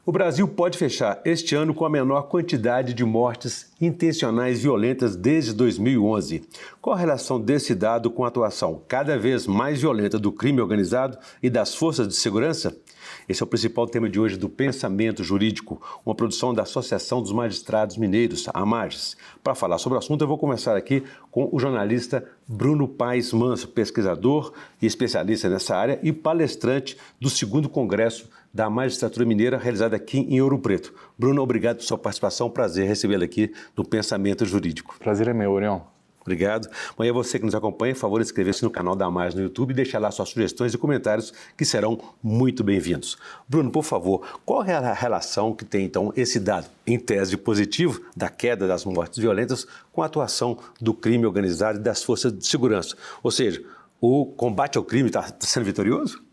O Brasil pode fechar este ano com a menor quantidade de mortes intencionais violentas desde 2011. Qual a relação desse dado com a atuação cada vez mais violenta do crime organizado e das forças de segurança? Esse é o principal tema de hoje do Pensamento Jurídico, uma produção da Associação dos Magistrados Mineiros, a AMAGES. Para falar sobre o assunto, eu vou começar aqui com o jornalista Bruno Paes Manso, pesquisador e especialista nessa área e palestrante do 2º Congresso da Magistratura Mineira, realizado aqui em Ouro Preto. Bruno, obrigado por sua participação, prazer recebê-lo aqui no Pensamento Jurídico. Prazer é meu, Orion. Obrigado. Amanhã você que nos acompanha, por favor, inscrever-se no canal da AMAGES no YouTube e deixar lá suas sugestões e comentários que serão muito bem-vindos. Bruno, por favor, qual é a relação que tem, então, esse dado, em tese positivo, da queda das mortes violentas com a atuação do crime organizado e das forças de segurança? Ou seja, o combate ao crime está sendo vitorioso?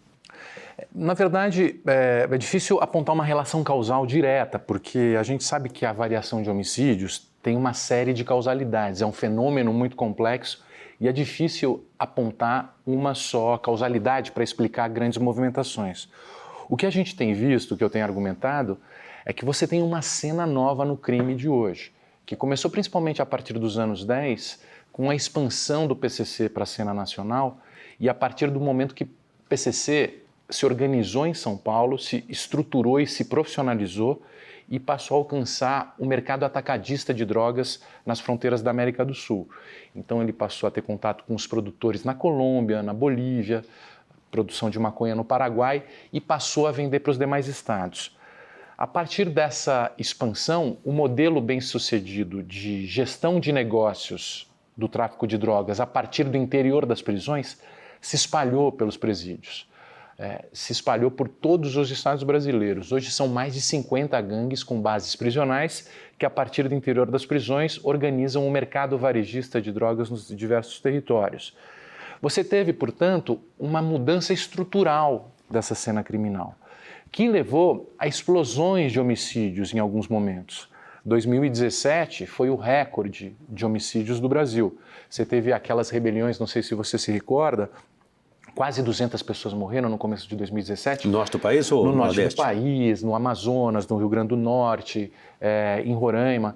Na verdade, é difícil apontar uma relação causal direta, porque a gente sabe que a variação de homicídios tem uma série de causalidades, é um fenômeno muito complexo e é difícil apontar uma só causalidade para explicar grandes movimentações. O que a gente tem visto, o que eu tenho argumentado, é que você tem uma cena nova no crime de hoje, que começou principalmente a partir dos anos 10, com a expansão do PCC para a cena nacional e a partir do momento que o PCC se organizou em São Paulo, se estruturou e se profissionalizou e passou a alcançar o mercado atacadista de drogas nas fronteiras da América do Sul. Então ele passou a ter contato com os produtores na Colômbia, na Bolívia, produção de maconha no Paraguai e passou a vender para os demais estados. A partir dessa expansão, o modelo bem-sucedido de gestão de negócios do tráfico de drogas a partir do interior das prisões se espalhou pelos presídios. Se espalhou por todos os estados brasileiros. Hoje são mais de 50 gangues com bases prisionais que, a partir do interior das prisões, organizam o mercado varejista de drogas nos diversos territórios. Você teve, portanto, uma mudança estrutural dessa cena criminal, que levou a explosões de homicídios em alguns momentos. 2017 foi o recorde de homicídios do Brasil. Você teve aquelas rebeliões, não sei se você se recorda, quase 200 pessoas morreram no começo de 2017. No norte do país ou no no norte Nordeste? do país, no Amazonas, no Rio Grande do Norte, em Roraima.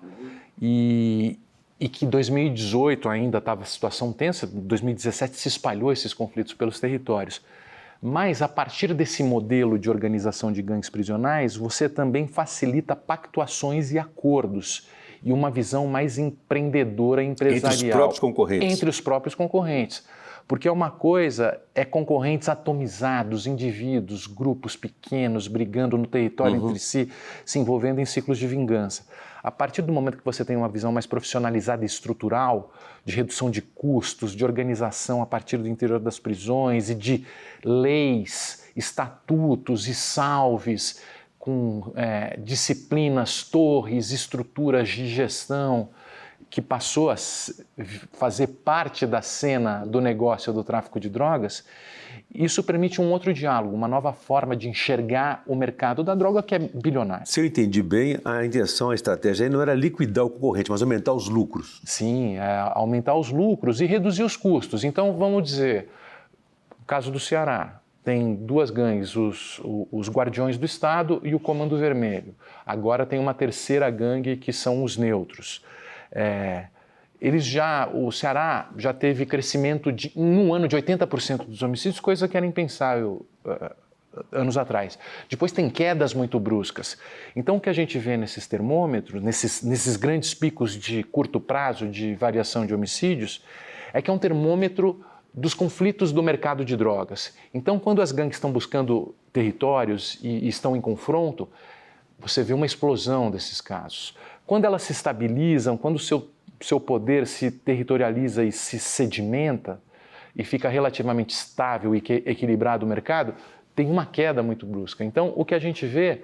E que 2018 ainda estava a situação tensa, 2017 se espalhou esses conflitos pelos territórios. Mas a partir desse modelo de organização de gangues prisionais, você também facilita pactuações e acordos e uma visão mais empreendedora e empresarial. Entre os próprios concorrentes. Entre os próprios concorrentes. Porque uma coisa é concorrentes atomizados, indivíduos, grupos pequenos, brigando no território entre si, se envolvendo em ciclos de vingança. A partir do momento que você tem uma visão mais profissionalizada e estrutural, de redução de custos, de organização a partir do interior das prisões e de leis, estatutos e salves, com disciplinas, torres, estruturas de gestão, que passou a fazer parte da cena do negócio do tráfico de drogas, isso permite um outro diálogo, uma nova forma de enxergar o mercado da droga que é bilionário. Se eu entendi bem, a intenção, a estratégia aí não era liquidar o concorrente, mas aumentar os lucros. Sim, aumentar os lucros e reduzir os custos. Então, vamos dizer, o caso do Ceará, tem duas gangues, os Guardiões do Estado e o Comando Vermelho. Agora tem uma terceira gangue que são os neutros. O Ceará já teve crescimento em um ano de 80% dos homicídios, coisa que era impensável anos atrás. Depois tem quedas muito bruscas. Então o que a gente vê nesses termômetros, nesses grandes picos de curto prazo de variação de homicídios, é que é um termômetro dos conflitos do mercado de drogas. Então quando as gangues estão buscando territórios e estão em confronto, você vê uma explosão desses casos. Quando elas se estabilizam, quando o seu poder se territorializa e se sedimenta e fica relativamente estável e equilibrado o mercado, tem uma queda muito brusca. Então, o que a gente vê é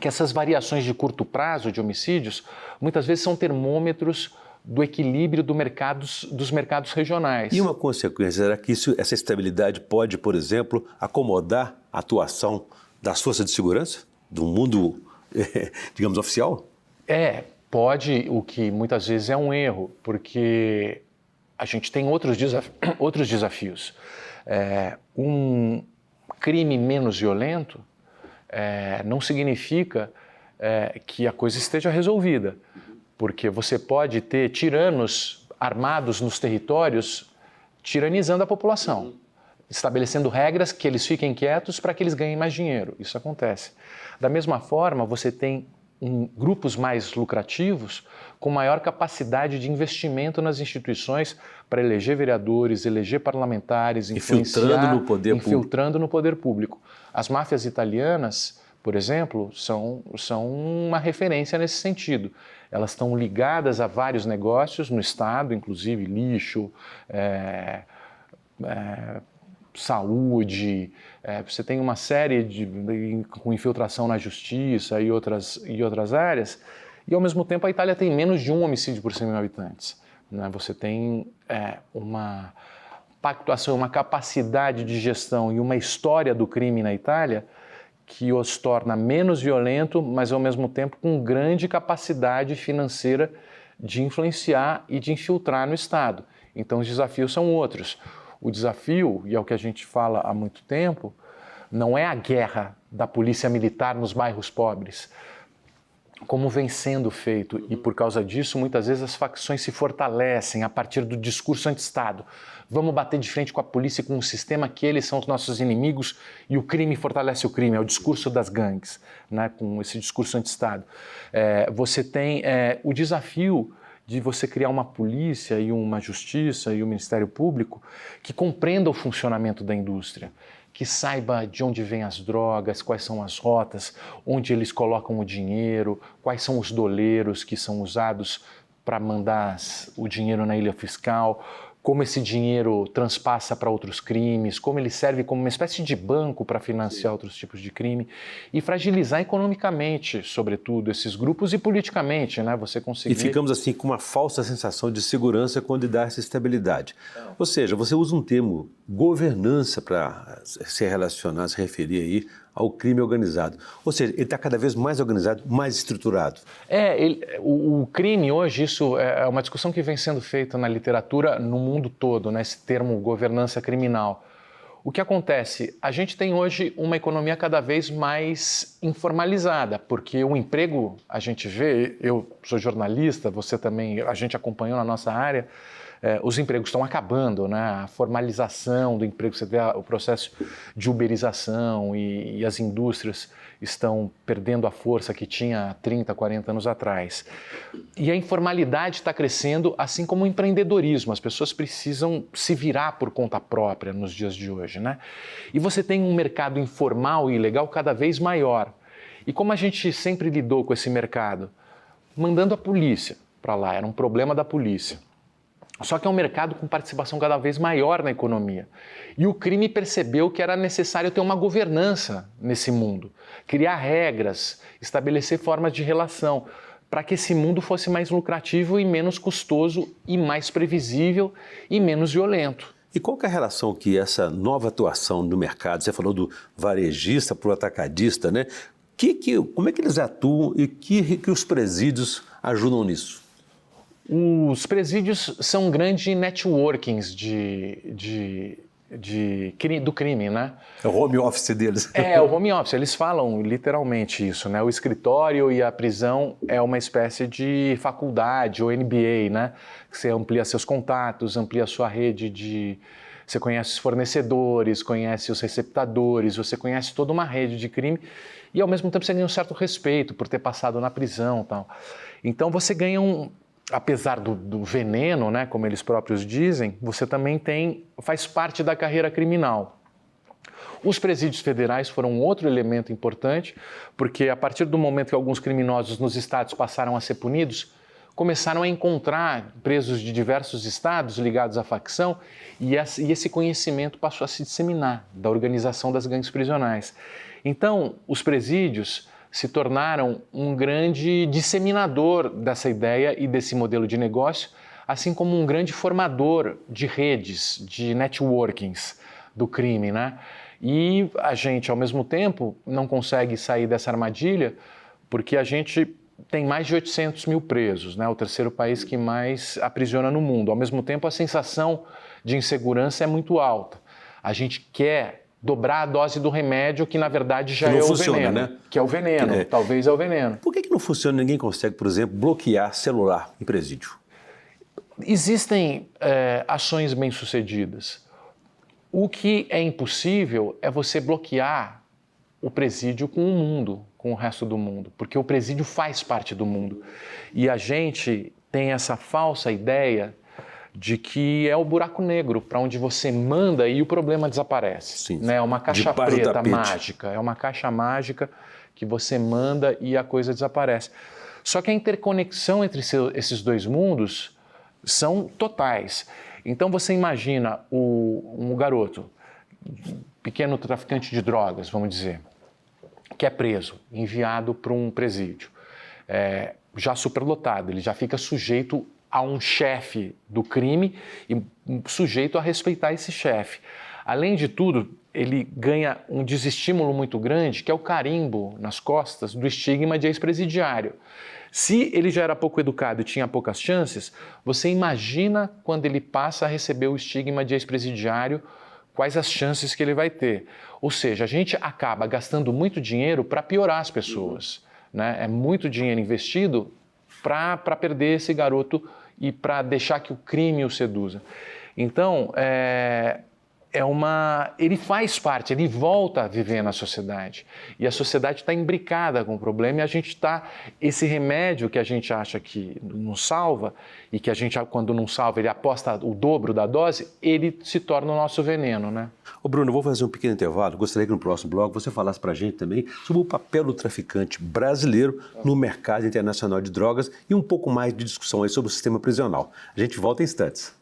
que essas variações de curto prazo de homicídios, muitas vezes são termômetros do equilíbrio dos mercados regionais. E uma consequência, será que essa estabilidade pode, por exemplo, acomodar a atuação das forças de segurança do mundo, digamos, oficial? Pode, o que muitas vezes é um erro, porque a gente tem outros desafios. Um crime menos violento não significa que a coisa esteja resolvida, porque você pode ter tiranos armados nos territórios tiranizando a população, estabelecendo regras que eles fiquem quietos para que eles ganhem mais dinheiro. Isso acontece. Da mesma forma, você tem grupos mais lucrativos com maior capacidade de investimento nas instituições para eleger vereadores, eleger parlamentares, infiltrando no poder público. As máfias italianas, por exemplo, são uma referência nesse sentido. Elas estão ligadas a vários negócios no Estado, inclusive lixo, saúde, você tem uma série com infiltração na justiça e outras áreas, e ao mesmo tempo a Itália tem menos de 1 homicídio por 100 mil habitantes. Né? Você tem uma pactuação, uma capacidade de gestão e uma história do crime na Itália que os torna menos violento, mas ao mesmo tempo com grande capacidade financeira de influenciar e de infiltrar no Estado. Então os desafios são outros. O desafio, e é o que a gente fala há muito tempo, não é a guerra da polícia militar nos bairros pobres, como vem sendo feito, e por causa disso muitas vezes as facções se fortalecem a partir do discurso anti-Estado. Vamos bater de frente com a polícia e com o sistema, que eles são os nossos inimigos e o crime fortalece o crime, é o discurso das gangues, né, com esse discurso anti-Estado. Você tem o desafio de você criar uma polícia e uma justiça e um Ministério Público que compreenda o funcionamento da indústria, que saiba de onde vêm as drogas, quais são as rotas, onde eles colocam o dinheiro, quais são os doleiros que são usados para mandar o dinheiro na ilha fiscal, como esse dinheiro transpassa para outros crimes, como ele serve como uma espécie de banco para financiar outros tipos de crime e fragilizar economicamente, sobretudo, esses grupos e politicamente, né? Você conseguir... E ficamos assim com uma falsa sensação de segurança quando dá essa estabilidade. Ou seja, você usa um termo governança para se relacionar, se referir aí ao crime organizado. Ou seja, ele está cada vez mais organizado, mais estruturado. O crime hoje, isso é uma discussão que vem sendo feita na literatura no mundo todo, né, esse termo governança criminal. O que acontece? A gente tem hoje uma economia cada vez mais informalizada, porque o emprego, a gente vê, eu sou jornalista, você também, a gente acompanhou na nossa área, os empregos estão acabando, né? A formalização do emprego, você vê o processo de uberização e as indústrias estão perdendo a força que tinha há 30, 40 anos atrás. E a informalidade está crescendo, assim como o empreendedorismo. As pessoas precisam se virar por conta própria nos dias de hoje, né? E você tem um mercado informal e ilegal cada vez maior. E como a gente sempre lidou com esse mercado? Mandando a polícia para lá, era um problema da polícia. Só que é um mercado com participação cada vez maior na economia. E o crime percebeu que era necessário ter uma governança nesse mundo, criar regras, estabelecer formas de relação, para que esse mundo fosse mais lucrativo e menos custoso e mais previsível e menos violento. E qual que é a relação que essa nova atuação no mercado, você falou do varejista para o atacadista, né? Como é que eles atuam e que os presídios ajudam nisso? Os presídios são grandes networkings do crime, né? É o home office deles. O home office, eles falam literalmente isso, né? O escritório e a prisão é uma espécie de faculdade ou MBA, né? Você amplia seus contatos, amplia sua rede Você conhece os fornecedores, conhece os receptadores, você conhece toda uma rede de crime e ao mesmo tempo você ganha um certo respeito por ter passado na prisão e tal. Então você ganha apesar do veneno, né, como eles próprios dizem, você também faz parte da carreira criminal. Os presídios federais foram outro elemento importante, porque a partir do momento que alguns criminosos nos estados passaram a ser punidos, começaram a encontrar presos de diversos estados ligados à facção e esse conhecimento passou a se disseminar da organização das gangues prisionais. Então, os presídios se tornaram um grande disseminador dessa ideia e desse modelo de negócio, assim como um grande formador de redes, de networkings do crime, né? E a gente, ao mesmo tempo, não consegue sair dessa armadilha porque a gente tem mais de 800 mil presos, né? O terceiro país que mais aprisiona no mundo. Ao mesmo tempo, a sensação de insegurança é muito alta. A gente quer dobrar a dose do remédio que, na verdade, já é o veneno. Né? Que é o veneno, talvez é o veneno. Por que não funciona? Ninguém consegue, por exemplo, bloquear celular em presídio? Existem ações bem-sucedidas. O que é impossível é você bloquear o presídio com o mundo, com o resto do mundo, porque o presídio faz parte do mundo. E a gente tem essa falsa ideia de que é o buraco negro para onde você manda e o problema desaparece. Sim, né? É uma caixa preta mágica, é uma caixa mágica que você manda e a coisa desaparece. Só que a interconexão entre esses dois mundos são totais. Então você imagina um garoto, pequeno traficante de drogas, vamos dizer, que é preso, enviado para um presídio, já superlotado, ele já fica sujeito a um chefe do crime e sujeito a respeitar esse chefe. Além de tudo, ele ganha um desestímulo muito grande, que é o carimbo nas costas do estigma de ex-presidiário. Se ele já era pouco educado e tinha poucas chances, você imagina quando ele passa a receber o estigma de ex-presidiário, quais as chances que ele vai ter. Ou seja, a gente acaba gastando muito dinheiro para piorar as pessoas. Né? É muito dinheiro investido para perder esse garoto e para deixar que o crime o seduza. Então, ele faz parte, ele volta a viver na sociedade. E a sociedade está imbricada com o problema e esse remédio que a gente acha que não salva e que a gente, quando não salva, ele aposta o dobro da dose, ele se torna o nosso veneno, né? Ô Bruno, eu vou fazer um pequeno intervalo. Gostaria que no próximo bloco você falasse para a gente também sobre o papel do traficante brasileiro no mercado internacional de drogas e um pouco mais de discussão aí sobre o sistema prisional. A gente volta em instantes.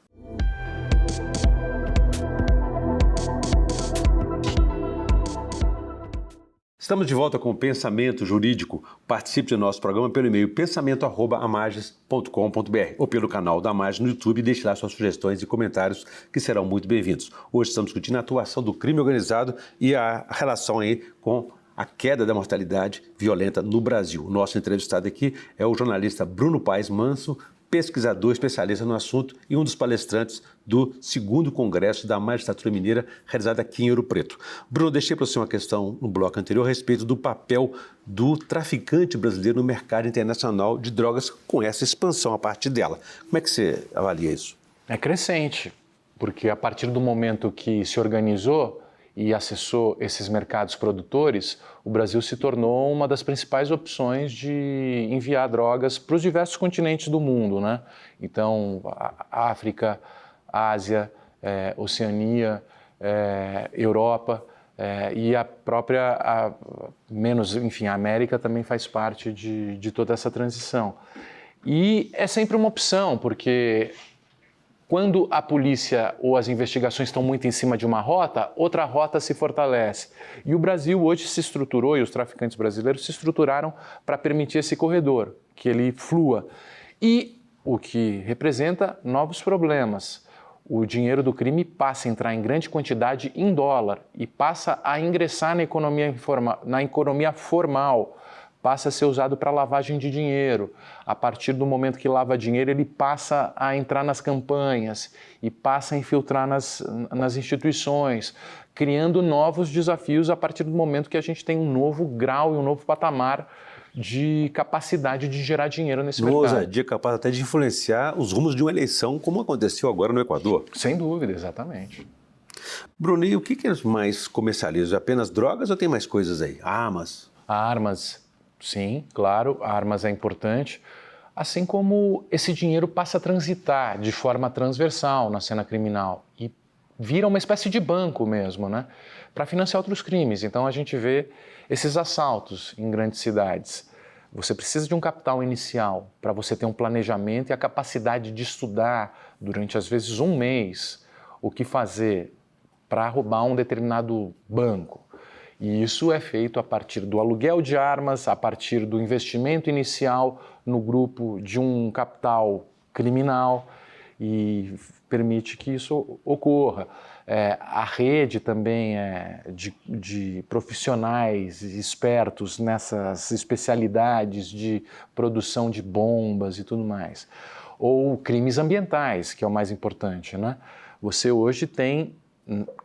Estamos de volta com o Pensamento Jurídico. Participe do nosso programa pelo e-mail pensamento@amages.com.br ou pelo canal da Amages no YouTube e deixe lá suas sugestões e comentários que serão muito bem-vindos. Hoje estamos discutindo a atuação do crime organizado e a relação aí com a queda da mortalidade violenta no Brasil. O nosso entrevistado aqui é o jornalista Bruno Paes Manso, pesquisador especialista no assunto e um dos palestrantes do 2º Congresso da Magistratura Mineira, realizado aqui em Ouro Preto. Bruno, deixei para você uma questão no bloco anterior a respeito do papel do traficante brasileiro no mercado internacional de drogas com essa expansão a partir dela. Como é que você avalia isso? É crescente, porque a partir do momento que se organizou e acessou esses mercados produtores, o Brasil se tornou uma das principais opções de enviar drogas para os diversos continentes do mundo, né? Então, a África, a Ásia, Oceania, Europa e a própria, a América também faz parte de toda essa transição. E é sempre uma opção, porque quando a polícia ou as investigações estão muito em cima de uma rota, outra rota se fortalece. E o Brasil hoje se estruturou, e os traficantes brasileiros se estruturaram para permitir esse corredor, que ele flua. E o que representa novos problemas. O dinheiro do crime passa a entrar em grande quantidade em dólar e passa a ingressar na economia formal. Passa a ser usado para lavagem de dinheiro. A partir do momento que lava dinheiro, ele passa a entrar nas campanhas e passa a infiltrar nas instituições, criando novos desafios a partir do momento que a gente tem um novo grau e um novo patamar de capacidade de gerar dinheiro nesse mercado. Ousadia capaz até de influenciar os rumos de uma eleição, como aconteceu agora no Equador. Sem dúvida, exatamente. Bruno, e o que eles mais comercializam? Apenas drogas ou tem mais coisas aí? Armas? Armas. Sim, claro, armas é importante, assim como esse dinheiro passa a transitar de forma transversal na cena criminal e vira uma espécie de banco mesmo, né, para financiar outros crimes. Então a gente vê esses assaltos em grandes cidades. Você precisa de um capital inicial para você ter um planejamento e a capacidade de estudar durante às vezes um mês o que fazer para roubar um determinado banco. E isso é feito a partir do aluguel de armas, a partir do investimento inicial no grupo de um capital criminal e permite que isso ocorra. A rede também de profissionais espertos nessas especialidades de produção de bombas e tudo mais. Ou crimes ambientais, que é o mais importante, né? Você hoje tem,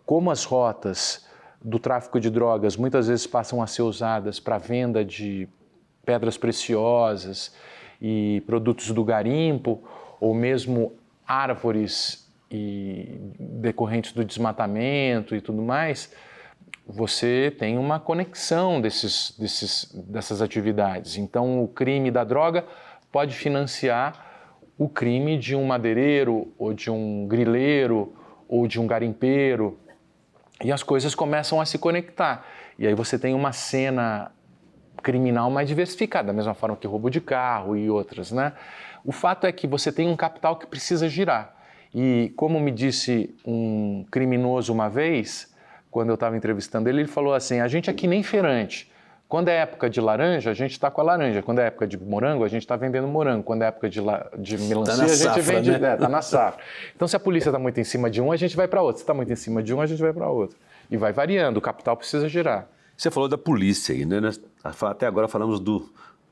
como as rotas do tráfico de drogas muitas vezes passam a ser usadas para venda de pedras preciosas e produtos do garimpo, ou mesmo árvores e decorrentes do desmatamento e tudo mais, você tem uma conexão dessas atividades. Então, o crime da droga pode financiar o crime de um madeireiro, ou de um grileiro, ou de um garimpeiro, e as coisas começam a se conectar. E aí você tem uma cena criminal mais diversificada, da mesma forma que roubo de carro e outras, né? O fato é que você tem um capital que precisa girar. E como me disse um criminoso uma vez, quando eu estava entrevistando ele, ele falou assim, a gente é que nem feirante. Quando é época de laranja, a gente está com a laranja. Quando é época de morango, a gente está vendendo morango. Quando é época de melancia, a gente vende... Está na safra. Então, se a polícia está muito em cima de um, a gente vai para outro. Se está muito em cima de um, a gente vai para outro. E vai variando, o capital precisa girar. Você falou da polícia aí, né? Até agora falamos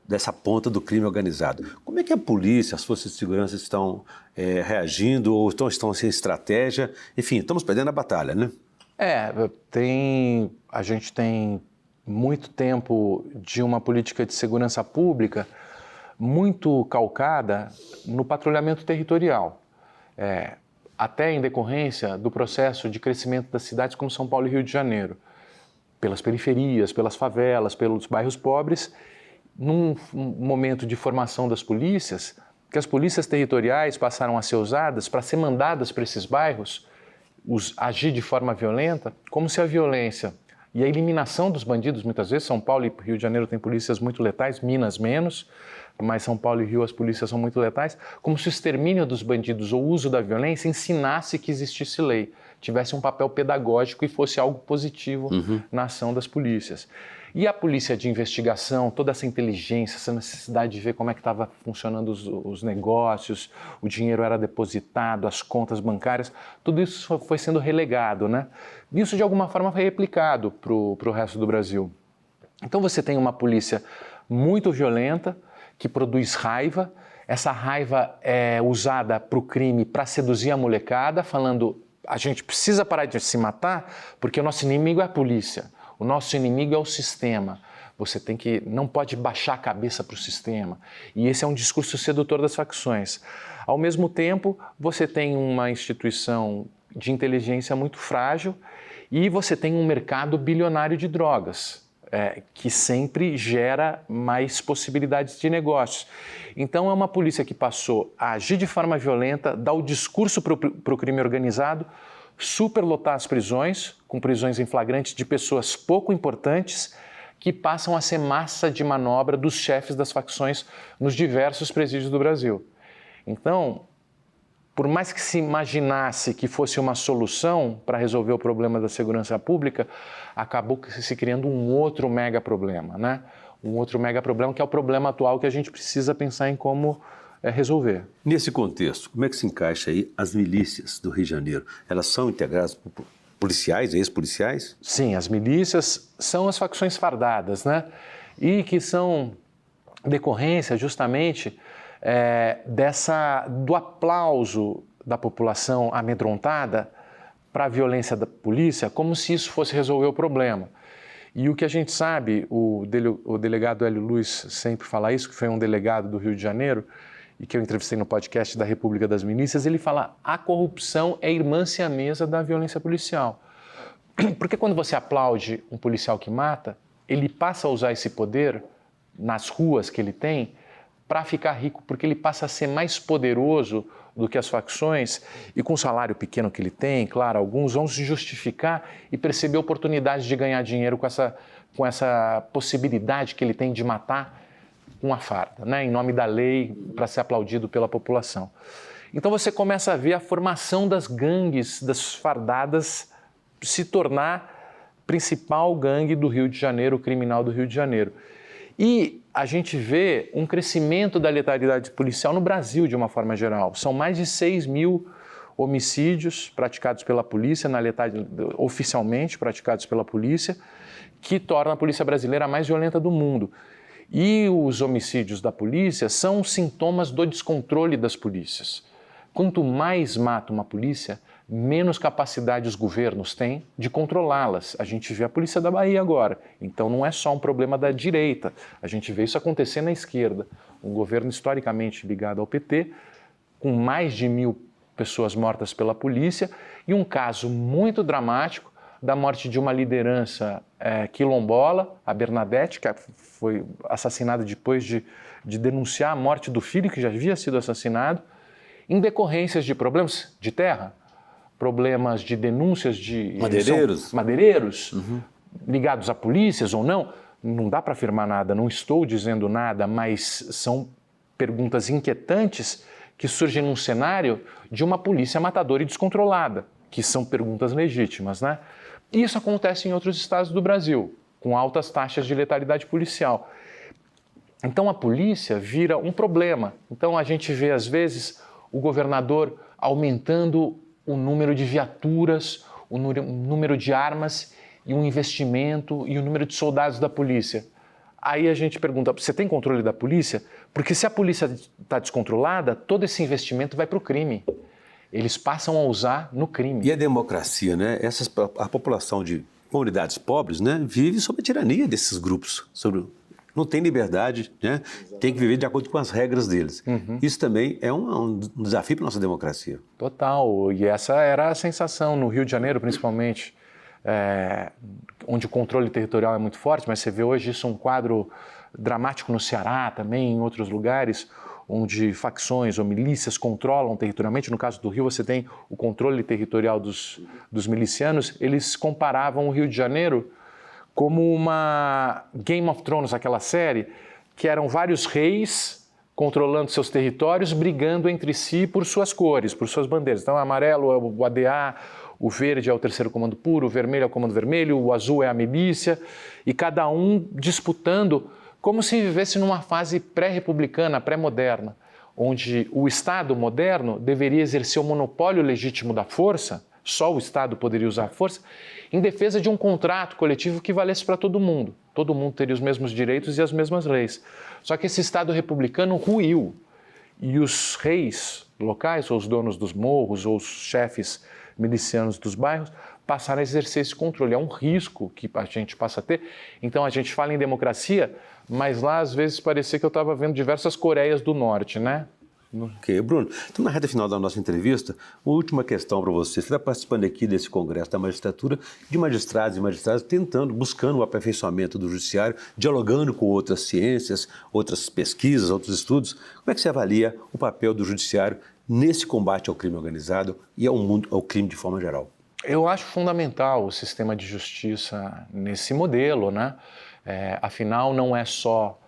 dessa ponta do crime organizado. Como é que a polícia, as forças de segurança estão reagindo ou estão sem estratégia? Enfim, estamos perdendo a batalha, né? A gente tem muito tempo de uma política de segurança pública muito calcada no patrulhamento territorial, até em decorrência do processo de crescimento das cidades como São Paulo e Rio de Janeiro, pelas periferias, pelas favelas, pelos bairros pobres, num momento de formação das polícias, que as polícias territoriais passaram a ser usadas para ser mandadas para esses bairros, agir de forma violenta, como se a violência e a eliminação dos bandidos, muitas vezes, São Paulo e Rio de Janeiro têm polícias muito letais, Minas menos, mas São Paulo e Rio as polícias são muito letais, como se o extermínio dos bandidos ou o uso da violência ensinasse que existisse lei, tivesse um papel pedagógico e fosse algo positivo na ação das polícias. E a polícia de investigação, toda essa inteligência, essa necessidade de ver como é que estava funcionando os negócios, o dinheiro era depositado, as contas bancárias, tudo isso foi sendo relegado, né? Isso de alguma forma foi replicado para o resto do Brasil. Então você tem uma polícia muito violenta, que produz raiva, essa raiva é usada para o crime para seduzir a molecada, falando a gente precisa parar de se matar porque o nosso inimigo é a polícia. O nosso inimigo é o sistema. Você não pode baixar a cabeça para o sistema. E esse é um discurso sedutor das facções. Ao mesmo tempo, você tem uma instituição de inteligência muito frágil e você tem um mercado bilionário de drogas, que sempre gera mais possibilidades de negócios. Então, é uma polícia que passou a agir de forma violenta, dar o discurso para o crime organizado, superlotar as prisões, com prisões em flagrantes de pessoas pouco importantes, que passam a ser massa de manobra dos chefes das facções nos diversos presídios do Brasil. Então, por mais que se imaginasse que fosse uma solução para resolver o problema da segurança pública, acabou se criando um outro mega problema, né? Um outro mega problema que é o problema atual que a gente precisa pensar em como resolver. Nesse contexto, como é que se encaixa aí as milícias do Rio de Janeiro? Elas são integradas por policiais, ex-policiais? Sim, as milícias são as facções fardadas, né? E que são decorrência justamente do aplauso da população amedrontada para a violência da polícia, como se isso fosse resolver o problema. E o que a gente sabe, o delegado Hélio Luiz sempre fala isso, que foi um delegado do Rio de Janeiro, e que eu entrevistei no podcast da República das Milícias, ele fala: a corrupção é irmã siamesa da violência policial. Porque quando você aplaude um policial que mata, ele passa a usar esse poder nas ruas que ele tem para ficar rico, porque ele passa a ser mais poderoso do que as facções e com o salário pequeno que ele tem, claro, alguns vão se justificar e perceber oportunidades de ganhar dinheiro com essa possibilidade que ele tem de matar com a farda, né, em nome da lei, para ser aplaudido pela população. Então você começa a ver a formação das gangues, das fardadas, se tornar principal gangue do Rio de Janeiro, criminal do Rio de Janeiro. E a gente vê um crescimento da letalidade policial no Brasil, de uma forma geral. São mais de 6 mil homicídios praticados pela polícia, oficialmente praticados pela polícia, que torna a polícia brasileira a mais violenta do mundo. E os homicídios da polícia são sintomas do descontrole das polícias. Quanto mais mata uma polícia, menos capacidade os governos têm de controlá-las. A gente vê a polícia da Bahia agora, então não é só um problema da direita, a gente vê isso acontecer na esquerda. Um governo historicamente ligado ao PT, com mais de 1.000 pessoas mortas pela polícia e um caso muito dramático da morte de uma liderança quilombola, a Bernadette, que foi assassinada depois de denunciar a morte do filho que já havia sido assassinado, em decorrências de problemas de terra, problemas de denúncias de madeireiros ligados a polícias ou não. Não dá para afirmar nada, não estou dizendo nada, mas são perguntas inquietantes que surgem num cenário de uma polícia matadora e descontrolada, que são perguntas legítimas, né? Isso acontece em outros estados do Brasil, com altas taxas de letalidade policial. Então a polícia vira um problema. Então a gente vê, às vezes, o governador aumentando o número de viaturas, o número de armas e o investimento e o número de soldados da polícia. Aí a gente pergunta, você tem controle da polícia? Porque se a polícia está descontrolada, todo esse investimento vai para o crime. Eles passam a usar no crime. E a democracia, né? A população de comunidades pobres, né, vive sob a tirania desses grupos. Não tem liberdade, né? Tem que viver de acordo com as regras deles. Isso também é um desafio para a nossa democracia. Total. E essa era a sensação no Rio de Janeiro, principalmente, onde o controle territorial é muito forte, mas você vê hoje isso um quadro dramático no Ceará também, em outros lugares, onde facções ou milícias controlam territorialmente. No caso do Rio, você tem o controle territorial dos milicianos. Eles comparavam o Rio de Janeiro como uma Game of Thrones, aquela série, que eram vários reis controlando seus territórios, brigando entre si por suas cores, por suas bandeiras. Então, o amarelo é o ADA, o verde é o terceiro comando puro, o vermelho é o comando vermelho, o azul é a milícia, e cada um disputando como se vivesse numa fase pré-republicana, pré-moderna, onde o Estado moderno deveria exercer o monopólio legítimo da força, só o Estado poderia usar a força, em defesa de um contrato coletivo que valesse para todo mundo. Todo mundo teria os mesmos direitos e as mesmas leis. Só que esse Estado republicano ruiu e os reis locais, ou os donos dos morros, ou os chefes milicianos dos bairros, passaram a exercer esse controle. É um risco que a gente passa a ter. Então a gente fala em democracia, mas lá às vezes parecia que eu estava vendo diversas Coreias do Norte, né? Ok, Bruno, então na reta final da nossa entrevista, uma última questão para você. Você está participando aqui desse Congresso da Magistratura, de magistrados e magistradas buscando o aperfeiçoamento do judiciário, dialogando com outras ciências, outras pesquisas, outros estudos. Como é que você avalia o papel do judiciário nesse combate ao crime organizado e ao crime de forma geral? Eu acho fundamental o sistema de justiça nesse modelo, né? Afinal, não é só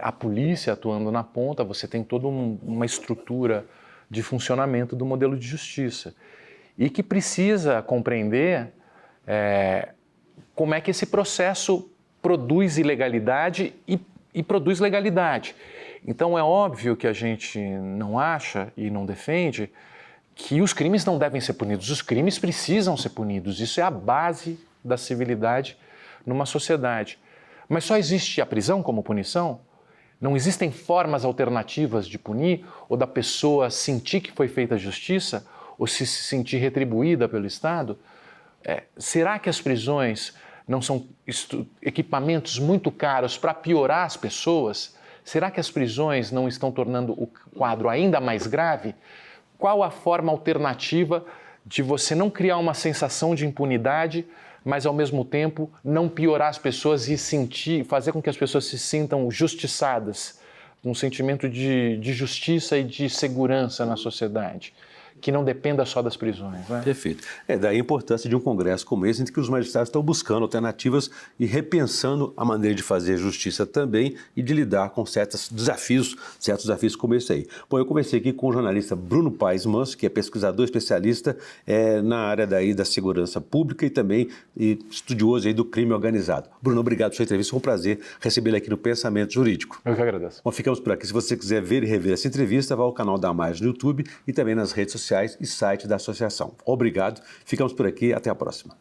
a polícia atuando na ponta, você tem toda uma estrutura de funcionamento do modelo de justiça e que precisa compreender como é que esse processo produz ilegalidade e produz legalidade. Então é óbvio que a gente não acha e não defende que os crimes não devem ser punidos, os crimes precisam ser punidos, isso é a base da civilidade numa sociedade. Mas só existe a prisão como punição? Não existem formas alternativas de punir ou da pessoa sentir que foi feita justiça ou se sentir retribuída pelo Estado? Será que as prisões não são equipamentos muito caros para piorar as pessoas? Será que as prisões não estão tornando o quadro ainda mais grave? Qual a forma alternativa de você não criar uma sensação de impunidade, mas ao mesmo tempo não piorar as pessoas e fazer com que as pessoas se sintam justiçadas, um sentimento de justiça e de segurança na sociedade, que não dependa só das prisões, né? Perfeito. Daí a importância de um congresso como esse, em que os magistrados estão buscando alternativas e repensando a maneira de fazer justiça também e de lidar com certos desafios como esse aí. Bom, eu conversei aqui com o jornalista Bruno Paes Manso, que é pesquisador especialista na área da segurança pública e também estudioso aí do crime organizado. Bruno, obrigado pela sua entrevista, foi um prazer recebê-lo aqui no Pensamento Jurídico. Eu que agradeço. Bom, ficamos por aqui. Se você quiser ver e rever essa entrevista, vá ao canal da Mais no YouTube e também nas redes sociais. sociais e site da associação. Obrigado, ficamos por aqui, até a próxima.